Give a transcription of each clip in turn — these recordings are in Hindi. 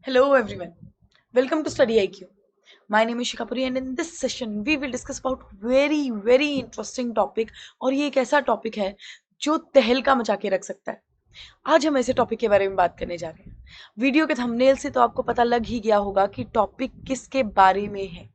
Hello everyone. Welcome to Study IQ. My name is Shikha Puri and in this session we will discuss about very interesting topic और ये एक ऐसा टॉपिक है जो तहलका मचा के रख सकता है। आज हम ऐसे टॉपिक के बारे में बात करने जा रहे हैं। वीडियो के थंबनेल से तो आपको पता लग ही गया होगा कि टॉपिक किसके बारे में है।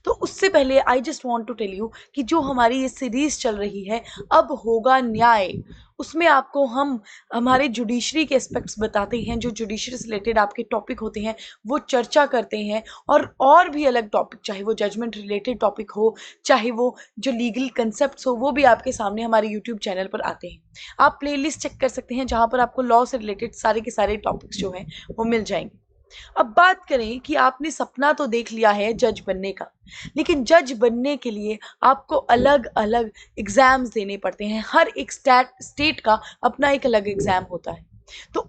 तो उससे पहले I just want to tell you कि जो हमारी ये सीरीज चल रही है अब होगा न्याय, उसमें आपको हम हमारे जुडिशरी के एस्पेक्ट्स बताते हैं। जो जुडिशरी से रिलेटेड आपके टॉपिक होते हैं वो चर्चा करते हैं और भी अलग टॉपिक, चाहे वो जजमेंट रिलेटेड टॉपिक हो, चाहे वो जो लीगल कंसेप्ट्स हो, वो भी आपके सामने हमारे यूट्यूब चैनल पर आते हैं। आप प्लेलिस्ट चेक कर सकते हैं जहाँ पर आपको लॉ से रिलेटेड सारे के सारे टॉपिक्स जो हैं वो मिल जाएंगे। अब बात करें कि आपने सपना तो देख लिया है जज बनने का, लेकिन जज बनने के लिए आपको अलग अलग एग्जाम्स देने पड़ते हैं। हर एक स्टेट का अपना एक अलग एग्जाम होता है। तो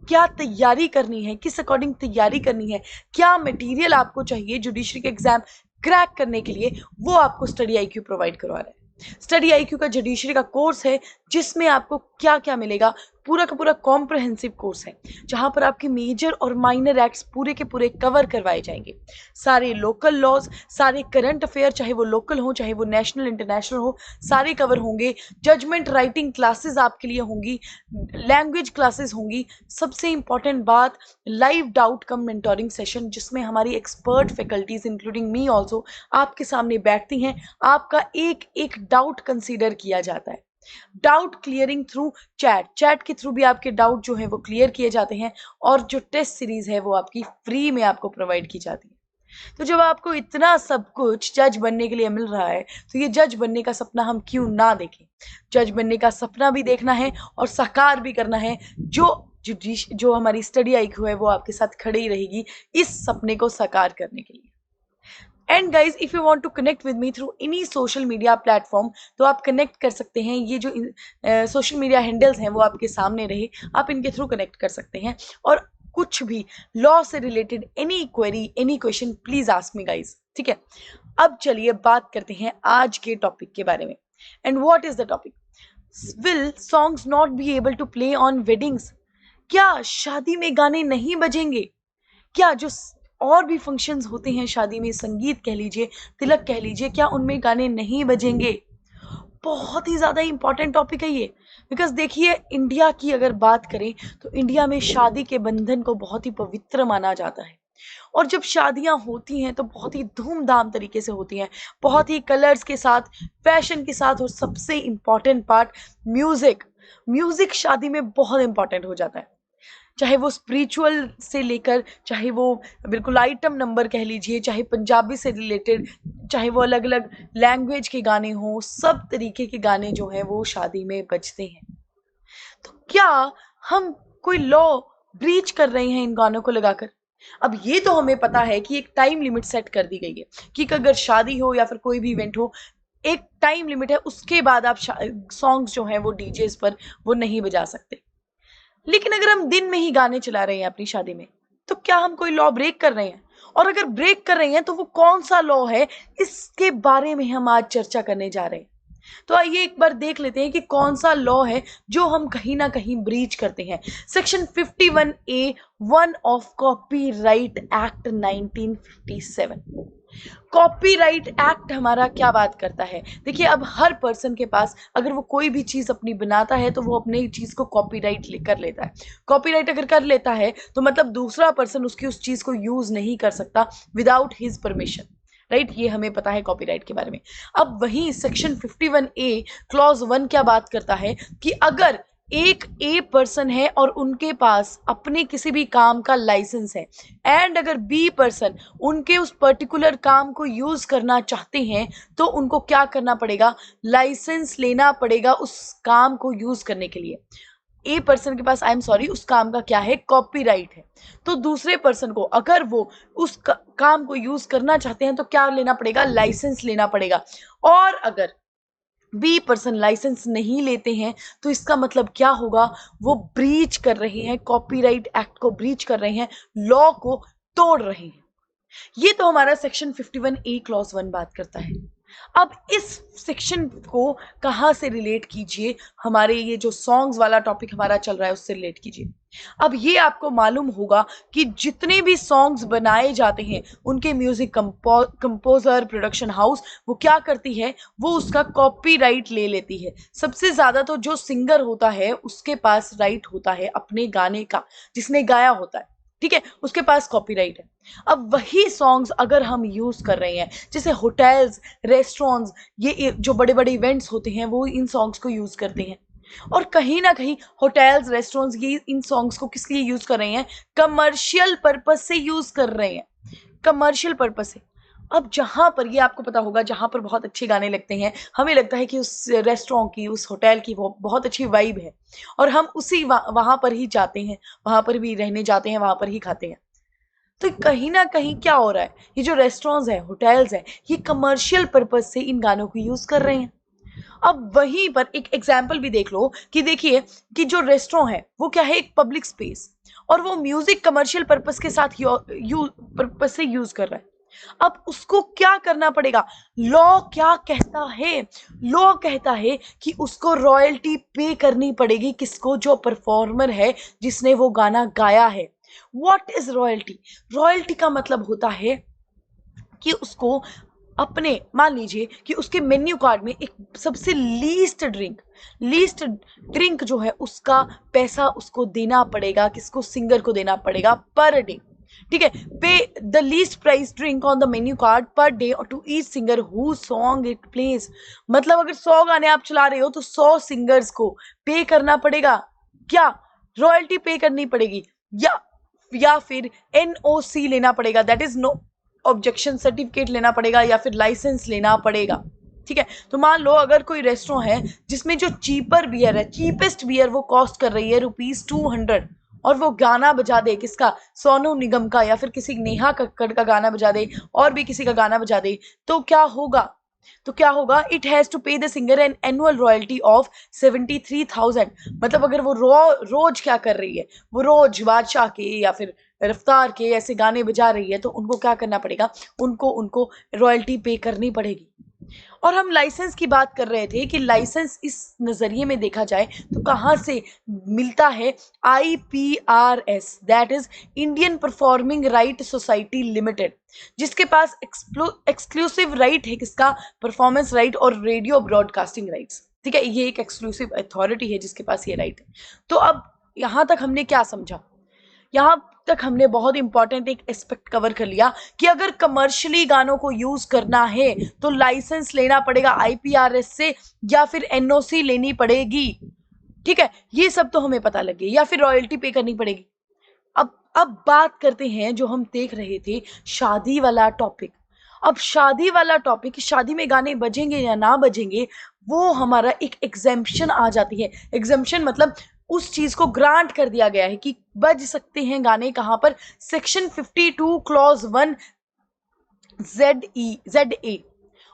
क्या तैयारी करनी है, किस अकॉर्डिंग तैयारी करनी है, क्या मटेरियल आपको चाहिए जुडिशरी के एग्जाम क्रैक करने के लिए, वो आपको स्टडी आईक्यू प्रोवाइड करवा रहा है। स्टडी आईक्यू का जुडिशरी का कोर्स है जिसमें आपको क्या क्या मिलेगा, पूरा का पूरा कॉम्प्रहेंसिव कोर्स है जहां पर आपके मेजर और माइनर एक्ट्स पूरे के पूरे कवर करवाए जाएंगे। सारे लोकल लॉज, सारे करंट अफेयर, चाहे वो लोकल हो चाहे वो नेशनल इंटरनेशनल हो, सारे कवर होंगे। जजमेंट राइटिंग क्लासेस आपके लिए होंगी, लैंग्वेज क्लासेस होंगी। सबसे इंपॉर्टेंट बात, लाइव डाउट कम मेंटोरिंग सेशन जिसमें हमारी expert faculties including me also आपके सामने बैठती हैं। आपका एक एक डाउट कंसीडर किया जाता है। डाउट क्लियरिंग थ्रू चैट के थ्रू भी आपके डाउट जो है वो क्लियर किए जाते हैं। और जो टेस्ट सीरीज है वो आपकी फ्री में आपको प्रोवाइड की जाती है। तो जब आपको इतना सब कुछ जज बनने के लिए मिल रहा है तो ये जज बनने का सपना हम क्यों ना देखें। जज बनने का सपना भी देखना है और साकार भी करना है। जो हमारी स्टडी आईक्यू है वो आपके साथ खड़ी ही रहेगी इस सपने को साकार करने के लिए। And guys, if you want to connect with me through any social media platform तो आप कनेक्ट कर सकते हैं। ये जो सोशल मीडिया हैंडल्स हैं वो आपके सामने रहे, आप इनके थ्रू कनेक्ट कर सकते हैं। और कुछ भी लॉ से related any query, any question, please ask me guys. ठीक है, अब चलिए बात करते हैं आज के टॉपिक के बारे में। And what is the topic? Will songs not be able to play on weddings? क्या शादी में गाने नहीं बजेंगे? क्या जो और भी फंक्शंस होते हैं शादी में, संगीत कह लीजिए, तिलक कह लीजिए, क्या उनमें गाने नहीं बजेंगे? बहुत ही ज़्यादा इंपॉर्टेंट टॉपिक है ये। बिकॉज देखिए, इंडिया की अगर बात करें तो इंडिया में शादी के बंधन को बहुत ही पवित्र माना जाता है। और जब शादियां होती हैं तो बहुत ही धूमधाम तरीके से होती हैं, बहुत ही कलर्स के साथ, फैशन के साथ, और सबसे इंपॉर्टेंट पार्ट म्यूजिक। म्यूजिक शादी में बहुत इंपॉर्टेंट हो जाता है। चाहे वो स्पिरिचुअल से लेकर, चाहे वो बिल्कुल आइटम नंबर कह लीजिए, चाहे पंजाबी से रिलेटेड, चाहे वो अलग अलग लैंग्वेज के गाने हों, सब तरीके के गाने जो हैं वो शादी में बजते हैं। तो क्या हम कोई लॉ ब्रीच कर रहे हैं इन गानों को लगाकर? अब ये तो हमें पता है कि एक टाइम लिमिट सेट कर दी गई है कि अगर शादी हो या फिर कोई भी इवेंट हो, एक टाइम लिमिट है, उसके बाद आप सॉन्ग्स जो हैं वो डीजेस पर वो नहीं बजा सकते। लेकिन अगर हम दिन में ही गाने चला रहे हैं अपनी शादी में तो क्या हम कोई लॉ ब्रेक कर रहे हैं? और अगर ब्रेक कर रहे हैं तो वो कौन सा लॉ है, इसके बारे में हम आज चर्चा करने जा रहे हैं। तो आइए एक बार देख लेते हैं कि कौन सा लॉ है जो हम कहीं ना कहीं ब्रीच करते हैं। Section 51A1 of copyright act 1957। Copyright act हमारा क्या बात करता है? देखिए, अब हर पर्सन के पास अगर वो कोई भी चीज अपनी बनाता है तो वो अपनी चीज को कॉपीराइट कर लेता है। कॉपीराइट अगर कर लेता है तो मतलब दूसरा पर्सन उसकी उस चीज को यूज नहीं कर सकता विदाउट हिज परमिशन। राइट, ये हमें पता है कॉपीराइट के बारे में। अब वही सेक्शन 51A क्लॉज 1 क्या बात करता है कि अगर एक ए पर्सन है और उनके पास अपने किसी भी काम का लाइसेंस है, एंड अगर बी पर्सन उनके उस पर्टिकुलर काम को यूज करना चाहते हैं तो उनको क्या करना पड़ेगा? लाइसेंस लेना पड़ेगा उस काम को यूज करने के लिए। ए पर्सन के पास, आई एम सॉरी, उस काम का क्या है? कॉपीराइट है। तो दूसरे पर्सन को अगर वो उस काम को यूज करना चाहते हैं तो क्या लेना पड़ेगा? लाइसेंस लेना पड़ेगा। और अगर बी पर्सन लाइसेंस नहीं लेते हैं तो इसका मतलब क्या होगा? वो ब्रीच कर रहे हैं, कॉपीराइट एक्ट को ब्रीच कर रहे हैं, लॉ को तोड़ रहे हैं। ये तो हमारा सेक्शन 51A क्लॉज 1 बात करता है। अब इस सेक्शन को कहाँ से रिलेट कीजिए, हमारे ये जो सॉन्ग्स वाला टॉपिक हमारा चल रहा है उससे रिलेट कीजिए। अब ये आपको मालूम होगा कि जितने भी सॉन्ग्स बनाए जाते हैं उनके म्यूजिक कंपोजर, प्रोडक्शन हाउस वो क्या करती है, वो उसका कॉपीराइट ले लेती है। सबसे ज्यादा तो जो सिंगर होता है उसके पास राइट होता है अपने गाने का, जिसने गाया होता है, ठीक है, उसके पास कॉपीराइट है। अब वही सॉन्ग्स अगर हम यूज कर रहे हैं, जैसे होटल्स, रेस्टोरेंट्स, ये जो बड़े बड़े इवेंट्स होते हैं वो इन सॉन्ग्स को यूज करते हैं। और कहीं ना कहीं होटल्स, रेस्टोरेंट्स ये इन सॉन्ग्स को किस लिए यूज कर रहे हैं, कमर्शियल पर्पस से यूज कर रहे हैं, कमर्शियल पर्पस से। अब जहां पर, ये आपको पता होगा, जहां पर बहुत अच्छे गाने लगते हैं, हमें लगता है कि उस रेस्टोरेंट की, उस होटल की वो बहुत अच्छी वाइब है, और हम उसी वहां पर ही जाते हैं, वहां पर भी रहने जाते हैं, वहां पर ही खाते हैं। तो कहीं ना कहीं क्या हो रहा है, ये जो रेस्टोरेंट्स हैं, होटल्स हैं, ये कमर्शियल पर्पज से इन गानों को यूज कर रहे हैं। अब वहीं पर एक एग्जाम्पल भी देख लो कि देखिए कि जो रेस्टोरेंट है वो क्या है, एक पब्लिक स्पेस, और वो म्यूजिक कमर्शियल पर्पस के साथ पर्पस से यूज कर रहा है। अब उसको क्या करना पड़ेगा, लॉ क्या कहता है, लॉ कहता है कि उसको रॉयल्टी पे करनी पड़ेगी, किसको, जो परफॉर्मर है जिसने वो गाना गाया है। व्हाट इज रॉयल्टी, रॉयल्टी का मतलब होता है कि उसको अपने, मान लीजिए कि उसके मेन्यू कार्ड में एक सबसे लीस्ट ड्रिंक जो है उसका पैसा उसको देना पड़ेगा, किसको, सिंगर को देना पड़ेगा पर डे, ठीक है। Pay the least price drink on the menu card पर day to each singer who song it plays. मतलब अगर 100 गाने आप चला रहे हो तो 100 सिंगर्स को पे करना पड़ेगा, क्या, रॉयल्टी पे करनी पड़ेगी, या फिर एनओसी लेना पड़ेगा, that is no objection certificate लेना पड़ेगा, या फिर लाइसेंस लेना पड़ेगा, ठीक है। तो मान लो अगर कोई रेस्टोरेंट है जिसमें जो चीपर बियर है, चीपेस्ट बियर वो कॉस्ट कर रही है ₹200, और वो गाना बजा दे किसका, सोनू निगम का, या फिर किसी नेहा कक्कड़ का गाना बजा दे, और भी किसी का गाना बजा दे, तो क्या होगा, इट हैज टू पे the singer an annual royalty of 73,000। मतलब अगर वो रोज क्या कर रही है, वो रोज बादशाह के या फिर रफ्तार के ऐसे गाने बजा रही है, तो उनको क्या करना पड़ेगा, उनको रॉयल्टी पे करनी पड़ेगी। और हम लाइसेंस की बात कर रहे थे कि लाइसेंस इस नजरिए में देखा जाए तो कहाँ से मिलता है, IPRS, that is Indian performing right society limited, जिसके पास एक्सक्लूसिव राइट है, किसका, परफॉर्मेंस राइट और रेडियो ब्रॉडकास्टिंग राइट्स, ठीक है। ये एक एक्सक्लूसिव अथॉरिटी है जिसके पास ये राइट है। तो अब यहां तक हमने क्या समझा, यहां तक हमने बहुत इंपॉर्टेंट एक एस्पेक्ट कवर कर लिया कि अगर कमर्शियली गानों को यूज करना है तो लाइसेंस लेना पड़ेगा IPRS से, या फिर NOC लेनी पड़ेगी, ठीक है। ये सब तो हमें पता लग गया, या फिर रॉयल्टी पे करनी पड़ेगी। अब बात करते हैं, जो हम देख रहे थे शादी वाला टॉपिक। अब शादी वाला टॉपिक, शादी में गाने बजेंगे या ना बजेंगे, वो हमारा एक एग्जेम्पशन आ जाती है। एग्जेम्पशन मतलब उस चीज को ग्रांट कर दिया गया है कि बज सकते हैं गाने, कहां पर, सेक्शन 52 क्लॉज 1 ZA।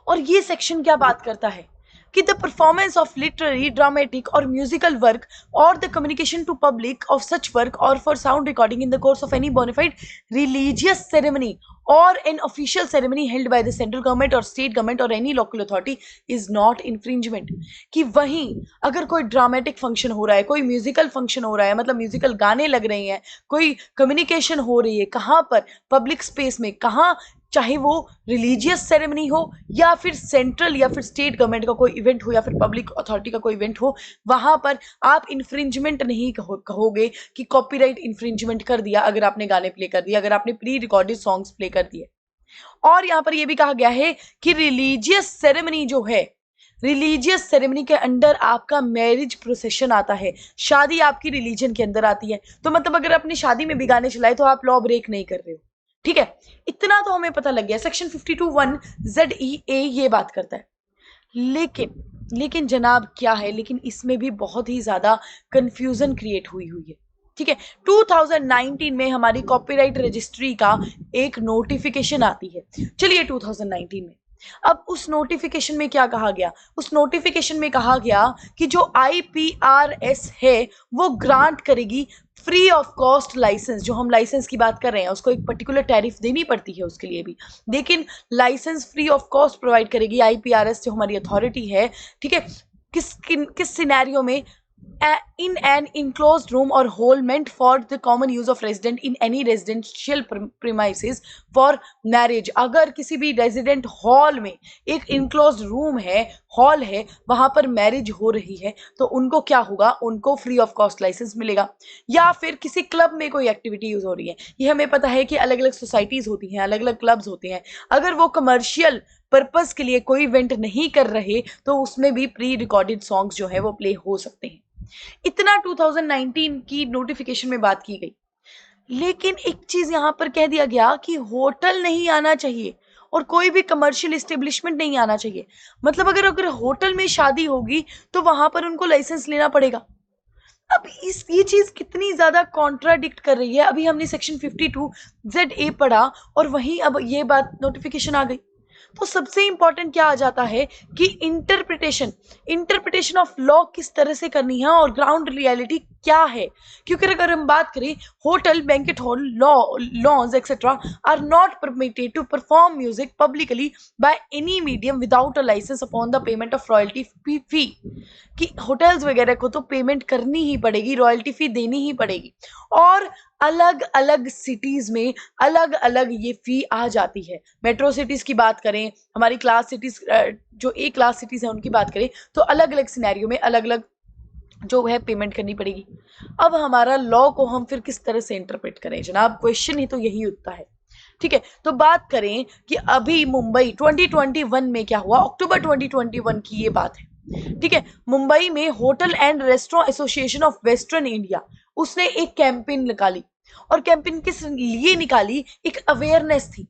और ये सेक्शन क्या बात करता है कि the performance of literary, dramatic और म्यूजिकल वर्क और the communication to public of such work और for sound recording in the course of any bona fide religious ceremony और an official ceremony held by the central government और स्टेट गवर्नमेंट और any local authority is not infringement. कि वहीं अगर कोई ड्रामेटिक फंक्शन हो रहा है, कोई म्यूजिकल फंक्शन हो रहा है, मतलब म्यूजिकल गाने लग रहे हैं, कोई कम्युनिकेशन हो रही है, कहाँ पर, पब्लिक स्पेस में, कहाँ, चाहे वो रिलीजियस सेरेमनी हो या फिर सेंट्रल या फिर स्टेट गवर्नमेंट का कोई इवेंट हो या फिर पब्लिक अथॉरिटी का कोई इवेंट हो, वहां पर आप इन्फ्रिंजमेंट नहीं कहोगे कि कॉपीराइट इन्फ्रिंजमेंट कर दिया अगर आपने गाने प्ले कर दिए, अगर आपने प्री रिकॉर्डेड सॉन्ग्स प्ले कर दिए। और यहां पर यह भी कहा गया है कि रिलीजियस सेरेमनी जो है, रिलीजियस सेरेमनी के अंडर आपका मैरिज प्रोसेशन आता है, शादी आपकी रिलीजन के अंदर आती है। तो मतलब अगर अपनी शादी में भी गाने चलाए तो आप लॉ ब्रेक नहीं कर रहे हो, ठीक है। इतना तो हमें पता लग गया, सेक्शन 52(1) ZEA ये बात करता है। लेकिन जनाब क्या है, लेकिन इसमें भी बहुत ही ज्यादा कंफ्यूजन क्रिएट हुई है, ठीक है। 2019 में हमारी कॉपीराइट रजिस्ट्री का एक नोटिफिकेशन आती है। चलिए 2019 में अब उस नोटिफिकेशन में क्या कहा गया? उस नोटिफिकेशन में कहा गया कि जो IPRS है वो ग्रांट करेगी फ्री ऑफ कॉस्ट लाइसेंस। जो हम लाइसेंस की बात कर रहे हैं उसको एक पर्टिकुलर टैरिफ देनी पड़ती है उसके लिए भी, लेकिन licence free of cost provide करेगी IPRS जो हमारी अथॉरिटी है। ठीक है, किस सिनेरियो में? In an enclosed room or hall meant for the common use of resident in any residential premises for marriage। अगर किसी भी रेजिडेंट हॉल में एक इनक्लोज रूम है, हॉल है, वहां पर मैरिज हो रही है, तो उनको क्या होगा? उनको फ्री ऑफ कॉस्ट लाइसेंस मिलेगा। या फिर किसी क्लब में कोई एक्टिविटी यूज हो रही है, ये हमें पता है कि अलग अलग सोसाइटीज होती हैं, अलग अलग क्लब्स होते हैं, अगर वो कमर्शियल पर्पस के लिए कोई इवेंट नहीं कर रहे तो उसमें भी प्री रिकॉर्डेड सॉन्ग्स जो है वो प्ले हो सकते हैं। इतना 2019 की नोटिफिकेशन में बात की गई। लेकिन एक चीज यहां पर कह दिया गया कि होटल नहीं आना चाहिए और कोई भी कमर्शियल एस्टेब्लिशमेंट नहीं आना चाहिए। मतलब अगर होटल में शादी होगी तो वहां पर उनको लाइसेंस लेना पड़ेगा। अब ये चीज कितनी ज्यादा कॉन्ट्राडिक्ट कर रही है। अभी हमने सेक्शन 52ZA पढ़ा और वहीं अब ये बात नोटिफिकेशन आ गई। तो सबसे इंपॉर्टेंट क्या आ जाता है कि इंटरप्रिटेशन ऑफ लॉ किस तरह से करनी है और ग्राउंड रियलिटी क्या है। क्योंकि अगर हम बात करें, hotel, banquet hall, lawns etcetera are not permitted to perform music publicly by any medium without a licence upon the payment of royalty fee. कि होटल्स वगैरह को तो पेमेंट करनी ही पड़ेगी, रॉयल्टी फी देनी ही पड़ेगी। और अलग अलग सिटीज में अलग अलग ये फी आ जाती है। मेट्रो सिटीज की बात करें, हमारी क्लास सिटीज, जो ए क्लास सिटीज है उनकी बात करें, तो अलग अलग सिनेरियो में अलग अलग जो है पेमेंट करनी पड़ेगी। अब हमारा लॉ को हम फिर किस तरह से इंटरप्रेट करें जनाब? क्वेश्चन ही तो यही होता है। ठीक है, तो बात करें कि अभी मुंबई 2021 में क्या हुआ, अक्टूबर 2021 की ये बात है। ठीक है, मुंबई में hotel and restaurant association of western India, उसने एक कैंपेन निकाली। और कैंपेन किस लिए निकाली? एक अवेयरनेस थी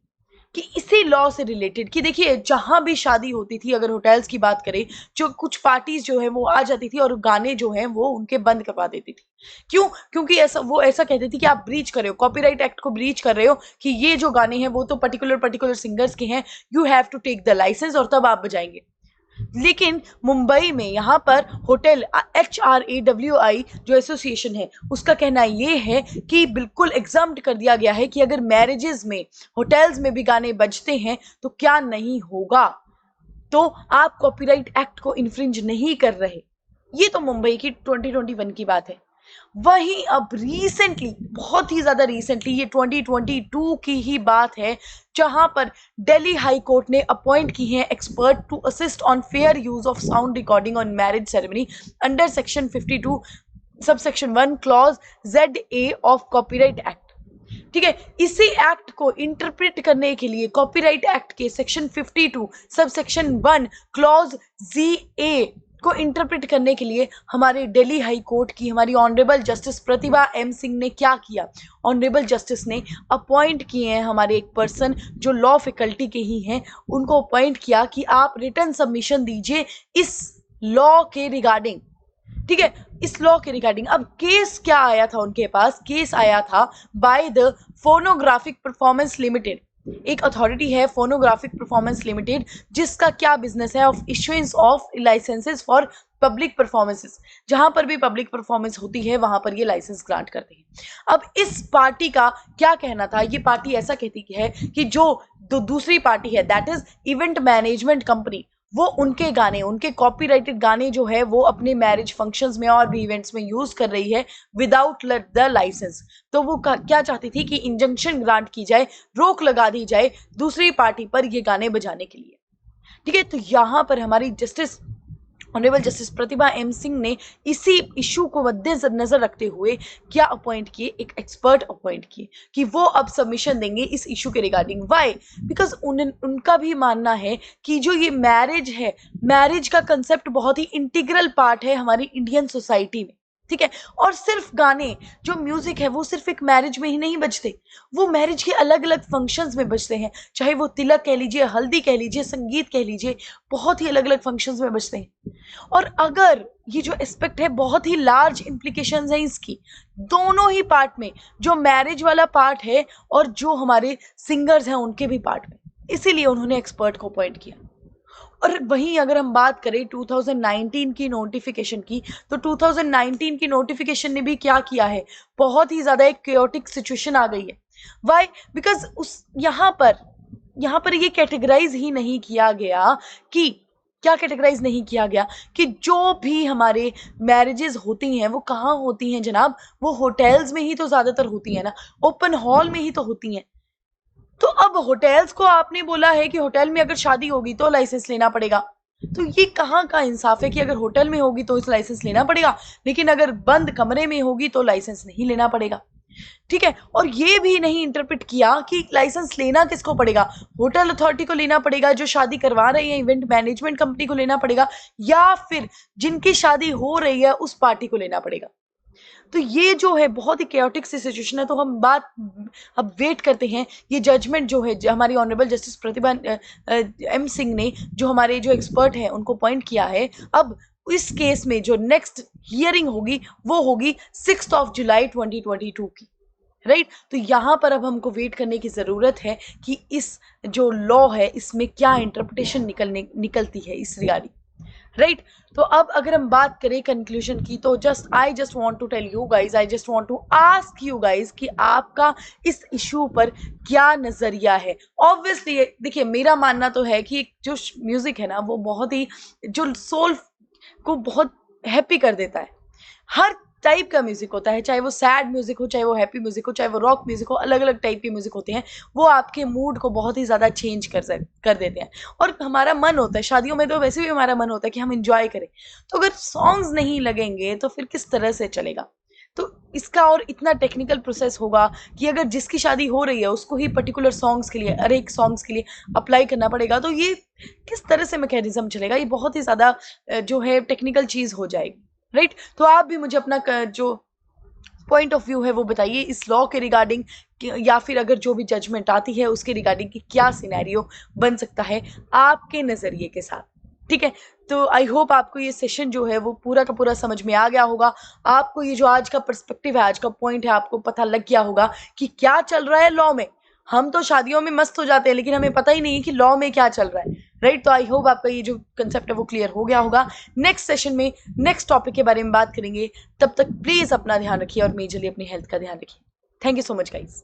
कि इसी लॉ से रिलेटेड, कि देखिए जहां भी शादी होती थी, अगर होटल्स की बात करें, जो कुछ पार्टीज जो है वो आ जाती थी और गाने जो है वो उनके बंद करवा देती थी। क्यों? क्योंकि वो ऐसा कहते थे कि आप ब्रीच कर रहे हो, कॉपीराइट एक्ट को ब्रीच कर रहे हो, कि ये जो गाने हैं वो तो पर्टिकुलर सिंगर्स के हैं, you have to take the licence और तब आप बजाएंगे। लेकिन मुंबई में यहाँ पर होटल HRAWI जो एसोसिएशन है, उसका कहना ये है कि बिल्कुल एग्जाम्प्ट कर दिया गया है कि अगर मैरिजेस में, होटल्स में भी गाने बजते हैं तो क्या नहीं होगा, तो आप कॉपीराइट एक्ट को इन्फ्रिंज नहीं कर रहे। ये तो मुंबई की 2021 की बात है। वहीं अब रिसेंटली, बहुत ही ज्यादा रिसेंटली, ये 2022 की ही बात है, जहां पर दिल्ली हाई कोर्ट ने अपॉइंट की है expert to assist on fair use of sound recording on marriage ceremony under section 52 subsection 1 clause ZA of copyright act. ठीक है, इसी एक्ट को इंटरप्रेट करने के लिए कॉपीराइट एक्ट के सेक्शन 52 सबसेक्शन 1 क्लॉज ZA को इंटरप्रेट करने के लिए हमारे दिल्ली हाई कोर्ट की हमारी honourable justice Pratibha M Singh ने क्या किया? ऑनरेबल जस्टिस ने अपॉइंट किए हैं हमारे एक पर्सन जो लॉ फैकल्टी के ही हैं, उनको अपॉइंट किया कि आप रिटर्न सबमिशन दीजिए इस लॉ के रिगार्डिंग। ठीक है, इस लॉ के रिगार्डिंग। अब केस क्या आया था उनके पास? केस आया था by the phonographic performance limited. एक अथॉरिटी है फोनोग्राफिक परफॉर्मेंस लिमिटेड, जिसका क्या बिजनेस है? Of issuance of licences for public performances. जहां पर भी पब्लिक परफॉर्मेंस होती है वहां पर ये लाइसेंस ग्रांट करते हैं। अब इस पार्टी का क्या कहना था? ये पार्टी ऐसा कहती है कि जो दूसरी पार्टी है, that is event management company, वो उनके गाने, उनके कॉपीराइटेड गाने जो है वो अपने मैरिज फंक्शंस में और भी इवेंट्स में यूज कर रही है विदाउट द लाइसेंस। तो वो क्या चाहती थी कि इंजंक्शन ग्रांट की जाए, रोक लगा दी जाए दूसरी पार्टी पर ये गाने बजाने के लिए। ठीक है, तो यहां पर हमारी justice, honourable justice Pratibha M Singh ने इसी इशू को मद्देनजर रखते हुए क्या अपॉइंट किए? एक एक्सपर्ट अपॉइंट किए कि वो अब सबमिशन देंगे इस इशू के रिगार्डिंग। व्हाई? बिकॉज उनका भी मानना है कि जो ये मैरिज है, मैरिज का कंसेप्ट बहुत ही इंटीग्रल पार्ट है हमारी इंडियन सोसाइटी में। ठीक है, और सिर्फ गाने, जो म्यूजिक है वो सिर्फ एक मैरिज में ही नहीं बजते, वो मैरिज के अलग अलग फंक्शंस में बजते हैं। चाहे वो तिलक कह लीजिए, हल्दी कह लीजिए, संगीत कह लीजिए, बहुत ही अलग अलग फंक्शंस में बजते हैं। और अगर ये जो एस्पेक्ट है, बहुत ही लार्ज इंप्लीकेशंस हैं इसकी, दोनों ही पार्ट में, जो मैरिज वाला पार्ट है और जो हमारे सिंगर्स हैं उनके भी पार्ट में। इसीलिए उन्होंने एक्सपर्ट को अपॉइंट किया। और वहीं अगर हम बात करें 2019 की नोटिफिकेशन की, तो 2019 की नोटिफिकेशन ने भी क्या किया है, बहुत ही ज्यादा एक क्योटिक सिचुएशन आ गई है। वाई? बिकॉज उस यहाँ पर ये कैटेगराइज ही नहीं किया गया कि क्या कैटेगराइज नहीं किया गया कि जो भी हमारे मैरिजेस होती हैं वो कहाँ होती हैं जनाब, वो होटल्स में ही तो ज्यादातर होती है ना, ओपन हॉल में ही तो होती हैं। तो अब होटल्स को आपने बोला है कि होटल में अगर शादी होगी तो लाइसेंस लेना पड़ेगा। तो ये कहाँ का इंसाफ है कि अगर होटल में होगी तो इस लाइसेंस लेना पड़ेगा, लेकिन अगर बंद कमरे में होगी तो लाइसेंस नहीं लेना पड़ेगा। ठीक है, और ये भी नहीं इंटरप्रेट किया कि लाइसेंस लेना किसको पड़ेगा, होटल अथॉरिटी को लेना पड़ेगा, जो शादी करवा रही है इवेंट मैनेजमेंट कंपनी को लेना पड़ेगा, या फिर जिनकी शादी हो रही है उस पार्टी को लेना पड़ेगा। तो ये जो है बहुत ही केओटिक सी सिचुएशन है। तो हम बात अब वेट करते हैं ये जजमेंट जो है हमारी ऑनरेबल जस्टिस प्रतिभा एम सिंह ने, जो हमारे जो एक्सपर्ट हैं उनको पॉइंट किया है। अब इस केस में जो नेक्स्ट हियरिंग होगी वो होगी 6 जुलाई 2022 की, राइट। तो यहां पर अब हमको वेट करने की जरूरत है कि इस जो लॉ है इसमें क्या इंटरप्रिटेशन निकलती है इस रिगार्डिंग, राइट। तो अब अगर हम बात करें कंक्लूजन की, तो I just want to tell you guys, I just want to ask you guys कि आपका इस इशू पर क्या नजरिया है। ऑब्वियसली देखिए, मेरा मानना तो है कि जो म्यूजिक है ना वो बहुत ही जो सोल को बहुत हैप्पी कर देता है। हर टाइप का म्यूजिक होता है, चाहे वो सैड म्यूजिक हो, चाहे वो हैप्पी म्यूजिक हो, चाहे वो रॉक म्यूजिक हो, अलग अलग टाइप के म्यूजिक होते हैं। वो आपके मूड को बहुत ही ज्यादा चेंज कर देते हैं। और हमारा मन होता है शादियों में, तो वैसे भी हमारा मन होता है कि हम इंजॉय करें। तो अगर सॉन्ग्स नहीं लगेंगे तो फिर किस तरह से चलेगा। तो इसका और इतना टेक्निकल प्रोसेस होगा कि अगर जिसकी शादी हो रही है उसको ही पर्टिकुलर सॉन्ग्स के लिए, हर एक सॉन्ग्स के लिए अप्लाई करना पड़ेगा। तो ये किस तरह से मैकेनिज्म चलेगा, ये बहुत ही ज्यादा जो है टेक्निकल चीज हो जाएगी, राइट। तो आप भी मुझे अपना जो पॉइंट ऑफ व्यू है वो बताइए इस लॉ के रिगार्डिंग, या फिर अगर जो भी जजमेंट आती है उसके रिगार्डिंग कि क्या सिनेरियो बन सकता है आपके नजरिए के साथ। ठीक है, तो आई होप आपको ये सेशन जो है वो पूरा का पूरा समझ में आ गया होगा। आपको ये जो आज का पर्सपेक्टिव है, आज का पॉइंट है, आपको पता लग गया होगा कि क्या चल रहा है लॉ में। हम तो शादियों में मस्त हो जाते हैं लेकिन हमें पता ही नहीं है कि लॉ में क्या चल रहा है, राइट। तो आई होप आपका ये जो कंसेप्ट है वो क्लियर हो गया होगा। नेक्स्ट सेशन में नेक्स्ट टॉपिक के बारे में बात करेंगे। तब तक प्लीज अपना ध्यान रखिए और मेजरली अपनी हेल्थ का ध्यान रखिए। Thank you so much guys.